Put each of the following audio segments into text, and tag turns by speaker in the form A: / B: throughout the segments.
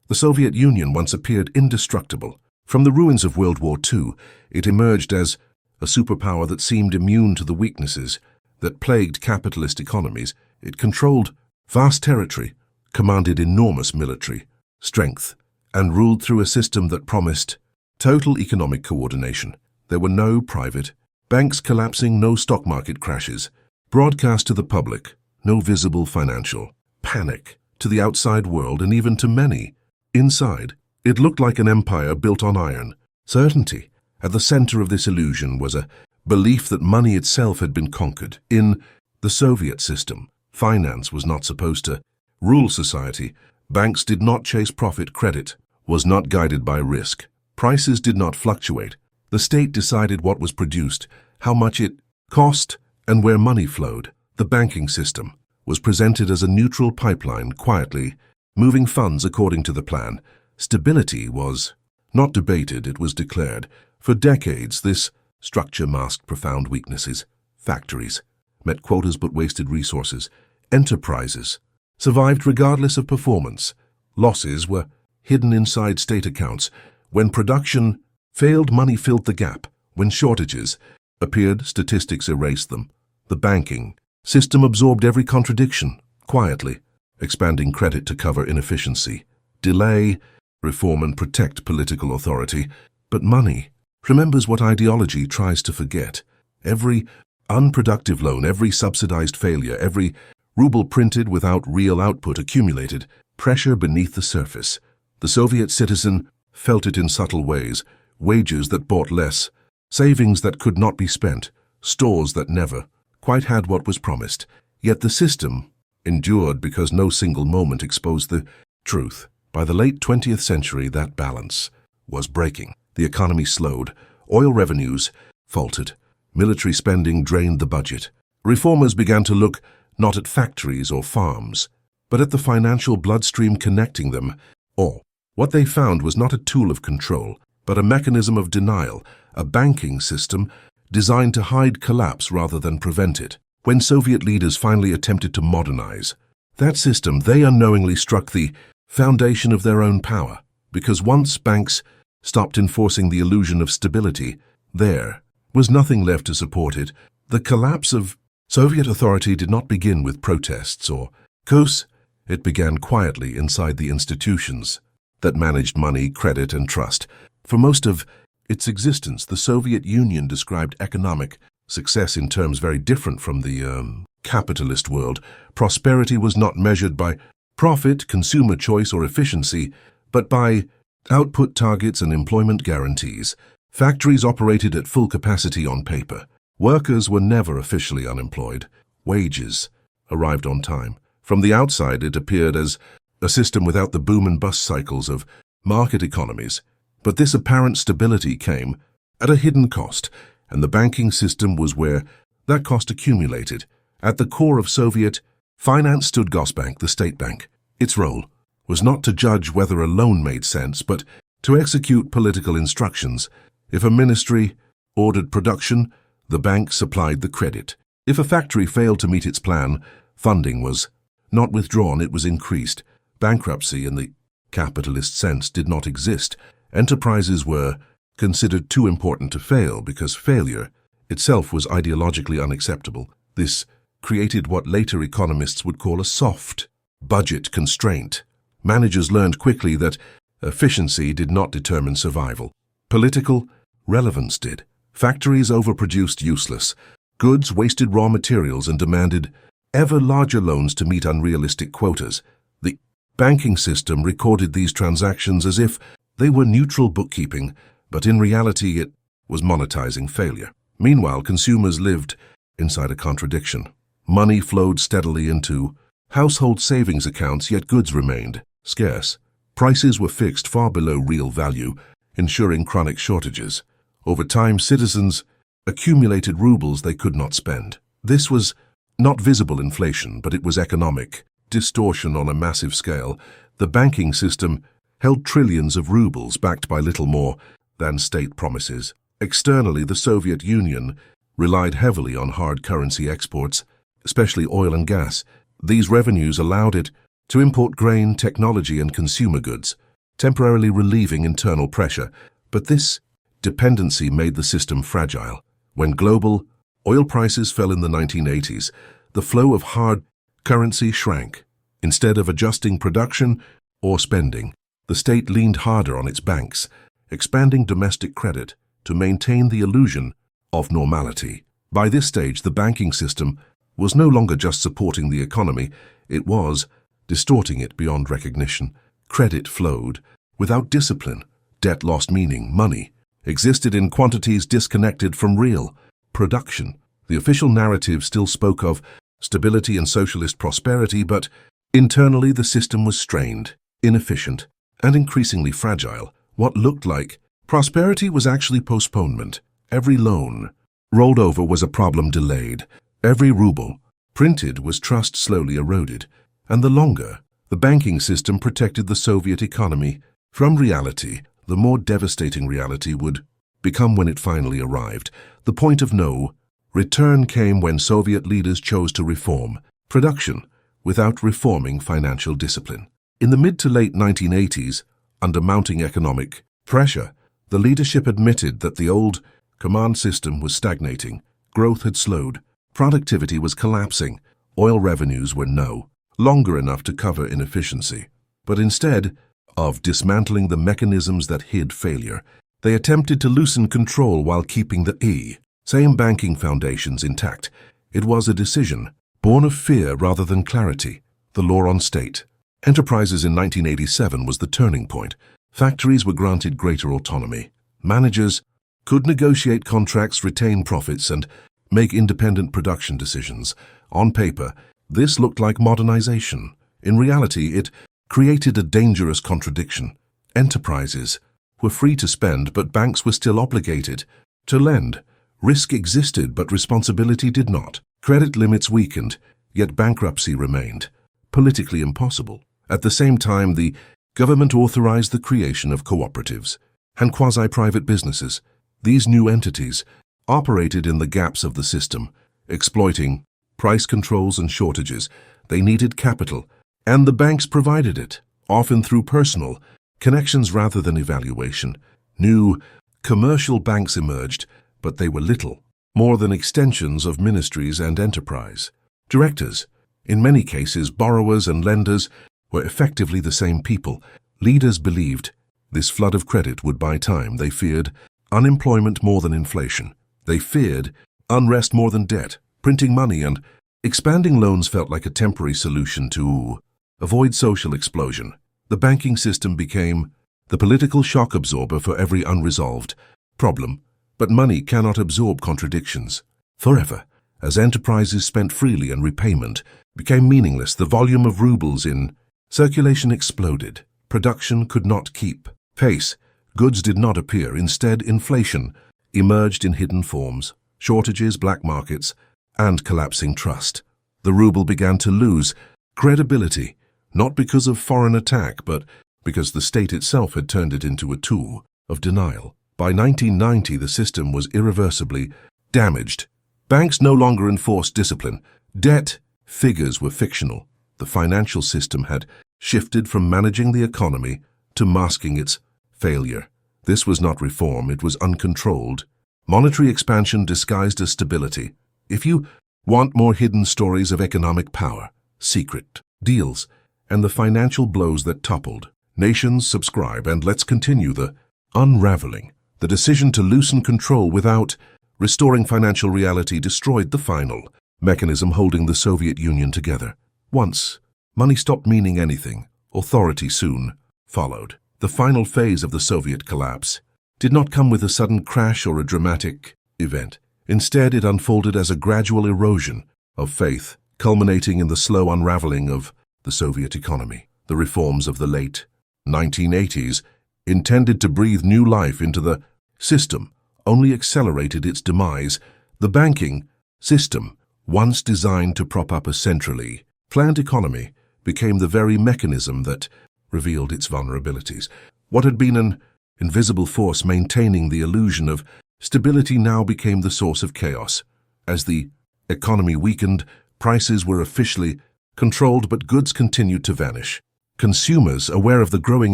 A: The Soviet Union once appeared indestructible. From the ruins of World War II, it emerged as a superpower that seemed immune to the weaknesses that plagued capitalist economies. It controlled vast territory, commanded enormous military strength, and ruled through a system that promised total economic coordination. There were no private banks collapsing, no stock market crashes, broadcast to the public, no visible financial panic to the outside world, and even to many inside. It looked like an empire built on iron certainty. At the center of this illusion was a belief that money itself had been conquered. In the Soviet system, finance was not supposed to rule society. Banks did not chase profit. Credit was not guided by risk. Prices did not fluctuate. The state decided what was produced, how much it cost, and where money flowed. The banking system was presented as a neutral pipeline, quietly moving funds according to the plan. Stability was not debated, it was declared. For decades, this structure masked profound weaknesses. Factories met quotas but wasted resources. Enterprises survived regardless of performance. Losses were hidden inside state accounts. When production failed, money filled the gap. When shortages appeared, statistics erased them. The banking system absorbed every contradiction, quietly, expanding credit to cover inefficiency, delay reform, and protect political authority. But money remembers what ideology tries to forget. Every unproductive loan, every subsidized failure, every ruble printed without real output accumulated pressure beneath the surface. The Soviet citizen felt it in subtle ways: wages that bought less, savings that could not be spent, stores that never quite had what was promised. Yet the system endured because no single moment exposed the truth. By the late 20th century, that balance was breaking. The economy slowed, oil revenues faltered, military spending drained the budget. Reformers began to look not at factories or farms, but at the financial bloodstream connecting them all. What they found was not a tool of control, but a mechanism of denial, a banking system designed to hide collapse rather than prevent it. When Soviet leaders finally attempted to modernize that system, they unknowingly struck the foundation of their own power, because once banks stopped enforcing the illusion of stability, there was nothing left to support it. The collapse of Soviet authority did not begin with protests or coups. It began quietly inside the institutions that managed money, credit, and trust. For most of its existence, the Soviet Union described economic success in terms very different from the capitalist world. Prosperity was not measured by profit, consumer choice, or efficiency, but by output targets and employment guarantees. Factories operated at full capacity on paper. Workers were never officially unemployed. Wages arrived on time. From the outside, it appeared as a system without the boom and bust cycles of market economies. But this apparent stability came at a hidden cost, and the banking system was where that cost accumulated. At the core of Soviet finance stood Gosbank, the state bank. Its role was not to judge whether a loan made sense, but to execute political instructions. If a ministry ordered production, the bank supplied the credit. If a factory failed to meet its plan, funding was not withdrawn, it was increased. Bankruptcy in the capitalist sense did not exist. Enterprises were considered too important to fail because failure itself was ideologically unacceptable. This created what later economists would call a soft budget constraint. Managers learned quickly that efficiency did not determine survival. Political relevance did. Factories overproduced useless goods, wasted raw materials, and demanded ever larger loans to meet unrealistic quotas. The banking system recorded these transactions as if they were neutral bookkeeping, but in reality it was monetizing failure. Meanwhile, consumers lived inside a contradiction. Money flowed steadily into household savings accounts, yet goods remained scarce. Prices were fixed far below real value, ensuring chronic shortages. Over time, citizens accumulated rubles they could not spend. This was not visible inflation, but it was economic distortion on a massive scale. The banking system held trillions of rubles backed by little more than state promises. Externally, the Soviet Union relied heavily on hard currency exports, especially oil and gas. These revenues allowed it to import grain, technology, and consumer goods. temporarily relieving internal pressure. But this dependency made the system fragile. When global oil prices fell in the 1980s, the flow of hard currency shrank. Instead of adjusting production or spending, the state leaned harder on its banks, expanding domestic credit to maintain the illusion of normality. By this stage, the banking system was no longer just supporting the economy, it was distorting it beyond recognition. Credit flowed without discipline. Debt lost meaning. Money existed in quantities disconnected from real production. The official narrative still spoke of stability and socialist prosperity, but internally the system was strained, inefficient, and increasingly fragile. What looked like prosperity was actually postponement. Every loan rolled over was a problem delayed. Every ruble printed was trust slowly eroded. And the longer the banking system protected the Soviet economy from reality, the more devastating reality would become when it finally arrived. The point of no return came when Soviet leaders chose to reform production without reforming financial discipline. In the mid to late 1980s, under mounting economic pressure, the leadership admitted that the old command system was stagnating. Growth had slowed. Productivity was collapsing. Oil revenues were no longer enough to cover inefficiency. But instead of dismantling the mechanisms that hid failure, they attempted to loosen control while keeping the same banking foundations intact. It was a decision born of fear rather than clarity. The law on state enterprises in 1987 was the turning point. Factories were granted greater autonomy. Managers could negotiate contracts, retain profits, and make independent production decisions. On paper, this looked like modernization. In reality, it created a dangerous contradiction. Enterprises were free to spend, but banks were still obligated to lend. Risk existed, but responsibility did not. Credit limits weakened, yet bankruptcy remained politically impossible. At the same time, the government authorized the creation of cooperatives and quasi-private businesses. These new entities operated in the gaps of the system, exploiting price controls and shortages. They needed capital, and the banks provided it, often through personal connections rather than evaluation. New commercial banks emerged, but they were little more than extensions of ministries and enterprise. Directors, in many cases borrowers and lenders, were effectively the same people. Leaders believed this flood of credit would buy time. They feared unemployment more than inflation. They feared unrest more than debt. Printing money and expanding loans felt like a temporary solution to avoid social explosion. The banking system became the political shock absorber for every unresolved problem. But money cannot absorb contradictions forever. As enterprises spent freely and repayment became meaningless, the volume of rubles in circulation exploded. Production could not keep pace. Goods did not appear. Instead, inflation emerged in hidden forms, shortages, black markets, and collapsing trust. The ruble began to lose credibility, not because of foreign attack, but because the state itself had turned it into a tool of denial. By 1990, the system was irreversibly damaged. Banks no longer enforced discipline. Debt figures were fictional. The financial system had shifted from managing the economy to masking its failure. This was not reform, it was uncontrolled monetary expansion disguised as stability. If you want more hidden stories of economic power, secret deals, and the financial blows that toppled nations, subscribe and let's continue the unraveling. The decision to loosen control without restoring financial reality destroyed the final mechanism holding the Soviet Union together. Once money stopped meaning anything, authority soon followed. The final phase of the Soviet collapse did not come with a sudden crash or a dramatic event. Instead, it unfolded as a gradual erosion of faith, culminating in the slow unraveling of the Soviet economy. The reforms of the late 1980s, intended to breathe new life into the system, only accelerated its demise. The banking system, once designed to prop up a centrally planned economy, became the very mechanism that revealed its vulnerabilities. What had been an invisible force maintaining the illusion of stability now became the source of chaos. As the economy weakened, prices were officially controlled, but goods continued to vanish. Consumers, aware of the growing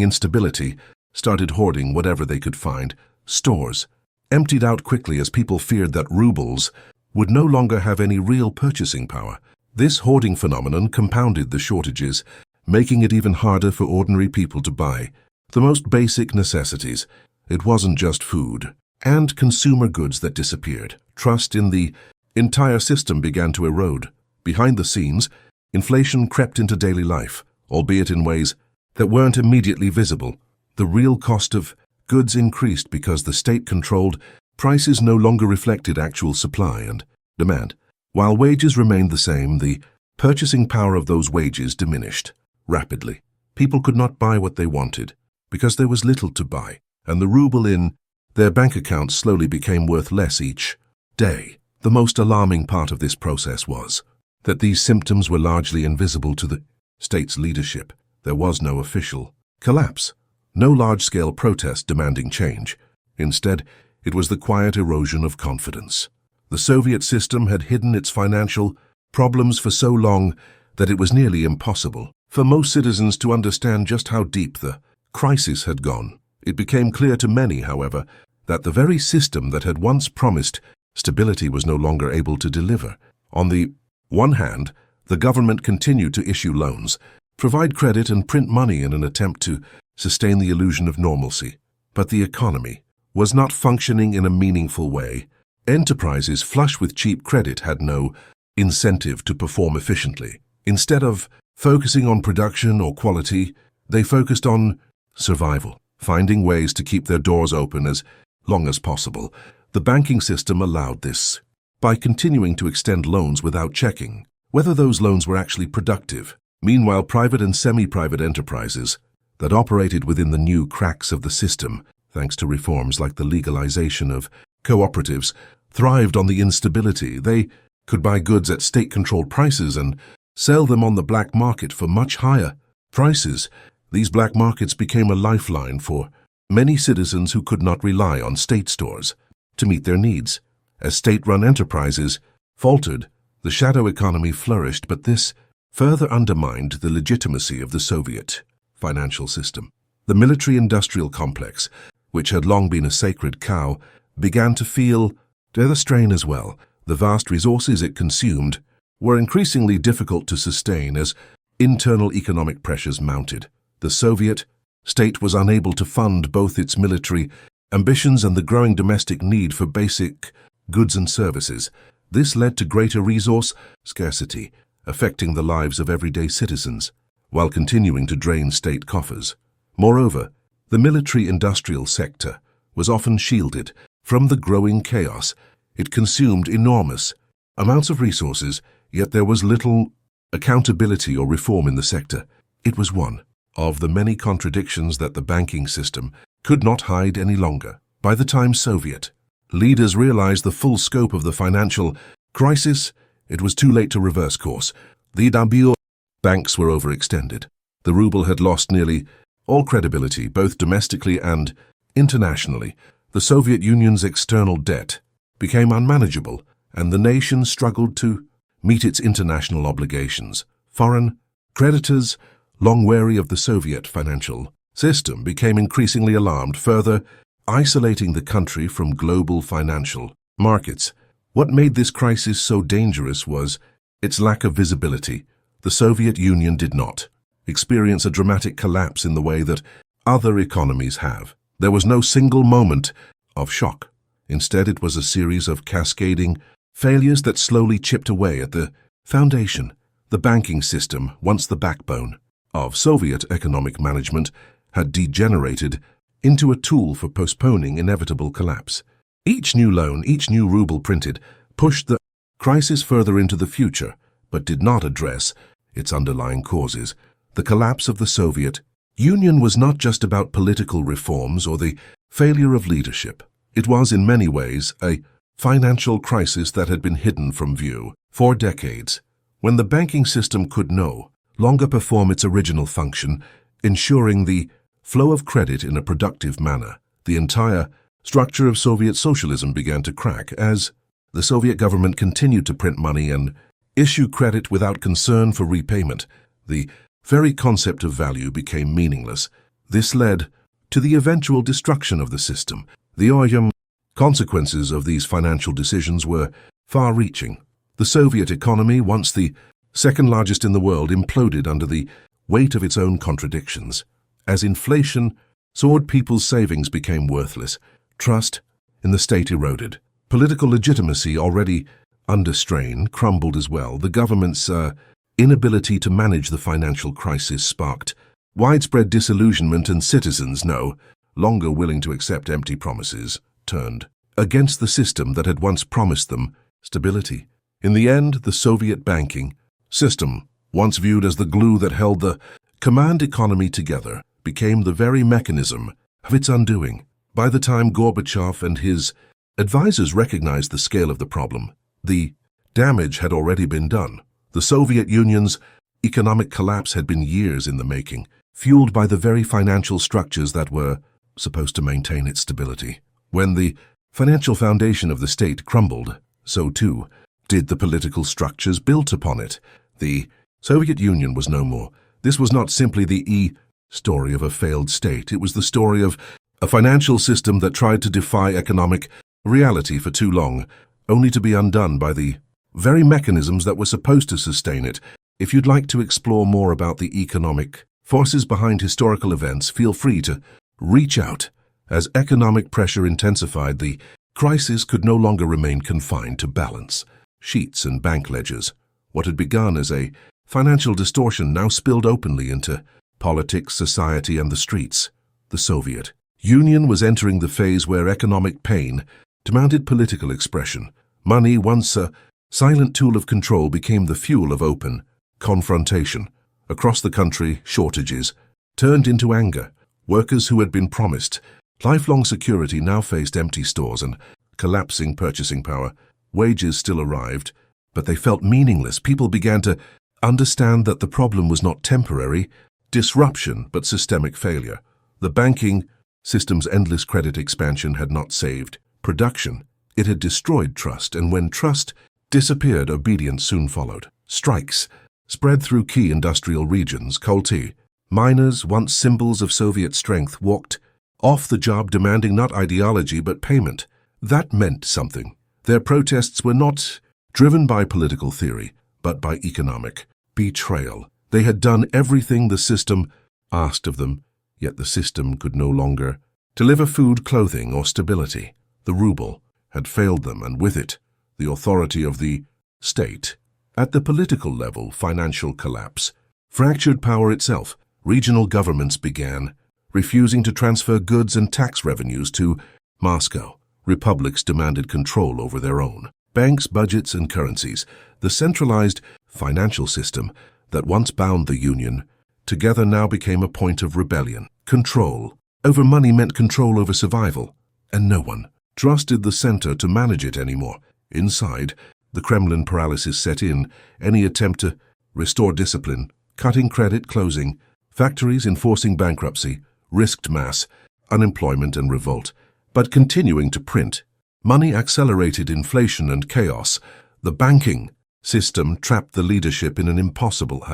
A: instability, started hoarding whatever they could find. Stores emptied out quickly as people feared that rubles would no longer have any real purchasing power. This hoarding phenomenon compounded the shortages, making it even harder for ordinary people to buy the most basic necessities. It wasn't just food and consumer goods that disappeared. Trust in the entire system began to erode. Behind the scenes, inflation crept into daily life, albeit in ways that weren't immediately visible. The real cost of goods increased because the state-controlled prices no longer reflected actual supply and demand. While wages remained the same, the purchasing power of those wages diminished rapidly. People could not buy what they wanted because there was little to buy, and the ruble in their bank accounts slowly became worth less each day. The most alarming part of this process was that these symptoms were largely invisible to the state's leadership. There was no official collapse, no large-scale protest demanding change. Instead, it was the quiet erosion of confidence. The Soviet system had hidden its financial problems for so long that it was nearly impossible for most citizens to understand just how deep the crisis had gone. It became clear to many, however, that the very system that had once promised stability was no longer able to deliver. On the one hand, the government continued to issue loans, provide credit and print money in an attempt to sustain the illusion of normalcy. But the economy was not functioning in a meaningful way. Enterprises flush with cheap credit had no incentive to perform efficiently. Instead of focusing on production or quality, they focused on survival, finding ways to keep their doors open as long as possible. The banking system allowed this by continuing to extend loans without checking whether those loans were actually productive. Meanwhile, private and semi-private enterprises that operated within the new cracks of the system, thanks to reforms like the legalization of cooperatives, thrived on the instability. They could buy goods at state-controlled prices and sell them on the black market for much higher prices. These black markets became a lifeline for many citizens who could not rely on state stores to meet their needs. As state-run enterprises faltered, the shadow economy flourished, but this further undermined the legitimacy of the Soviet financial system. The military-industrial complex, which had long been a sacred cow, began to feel the strain as well. The vast resources it consumed were increasingly difficult to sustain as internal economic pressures mounted. The Soviet state was unable to fund both its military ambitions and the growing domestic need for basic goods and services. This led to greater resource scarcity, affecting the lives of everyday citizens, while continuing to drain state coffers. Moreover, the military-industrial sector was often shielded from the growing chaos. It consumed enormous amounts of resources, yet there was little accountability or reform in the sector. It was one of the many contradictions that the banking system could not hide any longer. By the time Soviet leaders realized the full scope of the financial crisis, it was too late to reverse course. The banks were overextended. The ruble had lost nearly all credibility, both domestically and internationally. The Soviet Union's external debt became unmanageable, and the nation struggled to meet its international obligations. Foreign creditors, long wary of the Soviet financial system, became increasingly alarmed, further isolating the country from global financial markets. What made this crisis so dangerous was its lack of visibility. The Soviet Union did not experience a dramatic collapse in the way that other economies have. There was no single moment of shock. Instead, it was a series of cascading failures that slowly chipped away at the foundation. The banking system, once the backbone of Soviet economic management, had degenerated into a tool for postponing inevitable collapse. Each new loan, each new ruble printed, pushed the crisis further into the future, but did not address its underlying causes. The collapse of the Soviet Union was not just about political reforms or the failure of leadership. It was, in many ways, a financial crisis that had been hidden from view for decades. When the banking system could no longer perform its original function, ensuring the flow of credit in a productive manner, the entire structure of Soviet socialism began to crack. As the Soviet government continued to print money and issue credit without concern for repayment, the very concept of value became meaningless. This led to the eventual destruction of the system. The consequences of these financial decisions were far-reaching. The Soviet economy, once the second largest in the world, imploded under the weight of its own contradictions. As inflation soared, people's savings became worthless. Trust in the state eroded. Political legitimacy, already under strain, crumbled as well. The government's inability to manage the financial crisis sparked widespread disillusionment, and citizens, no longer willing to accept empty promises, turned against the system that had once promised them stability. In the end, the Soviet banking system, once viewed as the glue that held the command economy together, became the very mechanism of its undoing. By the time Gorbachev and his advisors recognized the scale of the problem, the damage had already been done. The Soviet Union's economic collapse had been years in the making, fueled by the very financial structures that were supposed to maintain its stability. When the financial foundation of the state crumbled, so too did the political structures built upon it. The Soviet Union was no more. This was not simply the story of a failed state. It was the story of a financial system that tried to defy economic reality for too long, only to be undone by the very mechanisms that were supposed to sustain it. If you'd like to explore more about the economic forces behind historical events, feel free to reach out. As economic pressure intensified, the crisis could no longer remain confined to balance sheets and bank ledgers. What had begun as a financial distortion now spilled openly into politics, society, and the streets. The Soviet Union was entering the phase where economic pain demanded political expression. Money, once a silent tool of control, became the fuel of open confrontation. Across the country, shortages turned into anger. Workers who had been promised lifelong security now faced empty stores and collapsing purchasing power. Wages still arrived, but they felt meaningless. People began to understand that the problem was not temporary disruption, but systemic failure. The banking system's endless credit expansion had not saved production. It had destroyed trust, and when trust disappeared, obedience soon followed. Strikes spread through key industrial regions. Coal miners, once symbols of Soviet strength, walked off the job demanding not ideology but payment. That meant something. Their protests were not driven by political theory, but by economic betrayal. They had done everything the system asked of them, yet the system could no longer deliver food, clothing, or stability. The ruble had failed them, and with it, the authority of the state. At the political level, financial collapse fractured power itself. Regional governments began refusing to transfer goods and tax revenues to Moscow. Republics demanded control over their own banks, budgets, and currencies. The centralized financial system that once bound the Union together now became a point of rebellion. Control over money meant control over survival, and no one trusted the center to manage it anymore. Inside, the Kremlin paralysis set in. Any attempt to restore discipline, cutting credit, closing factories, enforcing bankruptcy, risked mass unemployment and revolt. But continuing to print money accelerated inflation and chaos. The banking system trapped the leadership in an impossible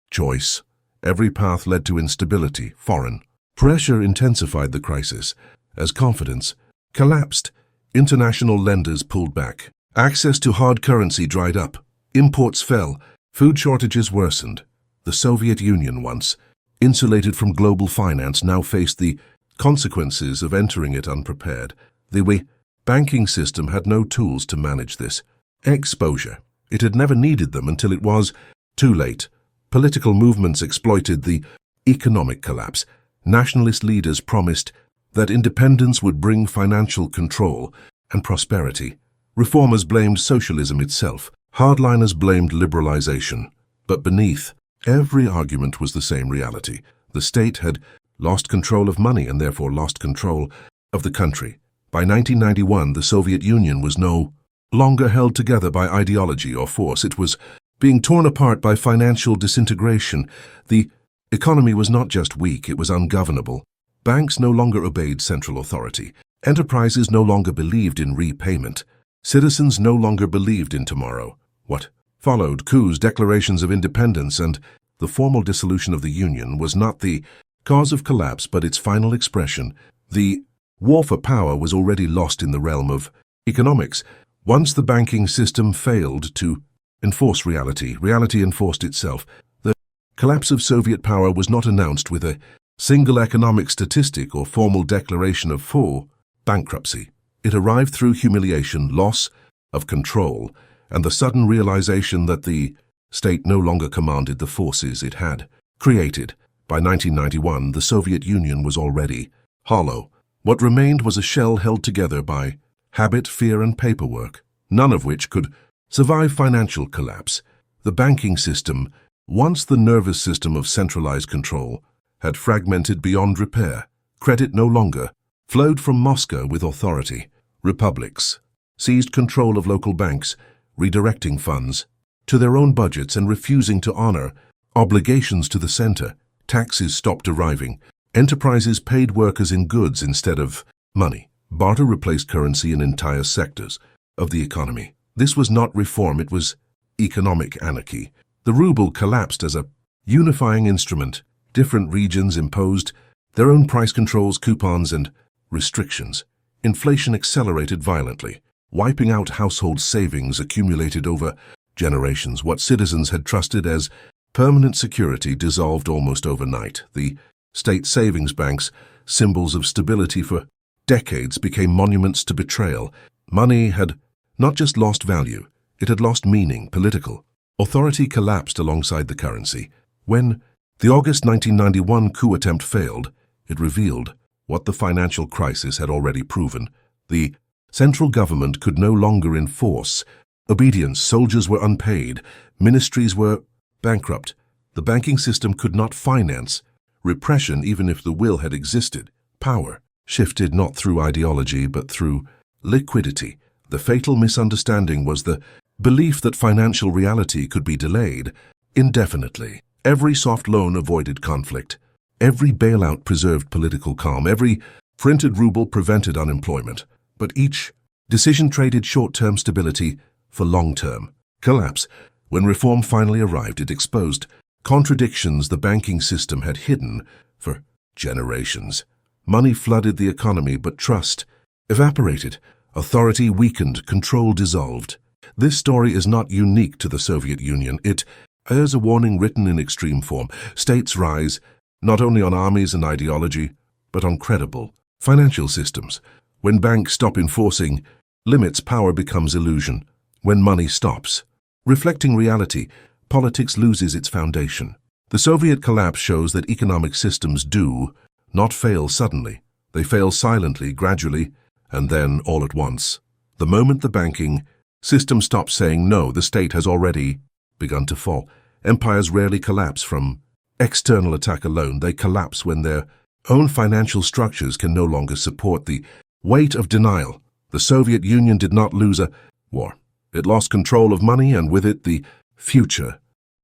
A: choice. Every path led to instability. Foreign pressure intensified the crisis. As confidence collapsed, international lenders pulled back. Access to hard currency dried up. Imports fell. Food shortages worsened. The Soviet Union, once insulated from global finance, now faced the consequences of entering it unprepared. The banking system had no tools to manage this exposure. It had never needed them until it was too late. Political movements exploited the economic collapse. Nationalist leaders promised that independence would bring financial control and prosperity. Reformers blamed socialism itself. Hardliners blamed liberalization. But beneath every argument was the same reality. The state had lost control of money and therefore lost control of the country. By 1991, the Soviet Union was no longer held together by ideology or force. It was being torn apart by financial disintegration. The economy was not just weak, it was ungovernable. Banks no longer obeyed central authority. Enterprises no longer believed in repayment. Citizens no longer believed in tomorrow. What followed? Coups, declarations of independence, and The formal dissolution of the Union was not the cause of collapse but its final expression. The war for power was already lost in the realm of economics. Once the banking system failed to enforce reality, reality enforced itself. The collapse of Soviet power was not announced with a single economic statistic or formal declaration of full bankruptcy. It arrived through humiliation, loss of control, and the sudden realization that the state no longer commanded the forces it had created. By 1991, the Soviet Union was already hollow. What remained was a shell held together by habit, fear, and paperwork, none of which could survive financial collapse. The banking system, once the nervous system of centralized control, had fragmented beyond repair. Credit no longer flowed from Moscow with authority. Republics seized control of local banks, redirecting funds to their own budgets and refusing to honor obligations to the center. Taxes stopped arriving. Enterprises paid workers in goods instead of money. Barter replaced currency in entire sectors of the economy. This was not reform, it was economic anarchy. The ruble collapsed as a unifying instrument. Different regions imposed their own price controls, coupons, and restrictions. Inflation accelerated violently, wiping out household savings accumulated over generations. What citizens had trusted as permanent security dissolved almost overnight. The state savings banks, symbols of stability for decades, became monuments to betrayal. Money had not just lost value, it had lost meaning. Political authority collapsed alongside the currency. When the August 1991 coup attempt failed, it revealed what the financial crisis had already proven. The central government could no longer enforce obedience. Soldiers were unpaid. Ministries were bankrupt. The banking system could not finance repression even if the will had existed. Power shifted not through ideology but through liquidity. The fatal misunderstanding was the belief that financial reality could be delayed indefinitely. Every soft loan avoided conflict. Every bailout preserved political calm. Every printed ruble prevented unemployment. But each decision traded short-term stability for long-term collapse. When reform finally arrived, it exposed contradictions the banking system had hidden for generations. Money flooded the economy, but trust evaporated. Authority weakened, control dissolved. This story is not unique to the Soviet Union. It is a warning written in extreme form. States rise not only on armies and ideology, but on credible financial systems. When banks stop enforcing limits, power becomes illusion. When money stops reflecting reality, politics loses its foundation. The Soviet collapse shows that economic systems do not fail suddenly. They fail silently, gradually, and then all at once. The moment the banking system stops saying no, the state has already begun to fall. Empires rarely collapse from external attack alone. They collapse when their own financial structures can no longer support the weight of denial. The Soviet Union did not lose a war. It lost control of money, and with it the future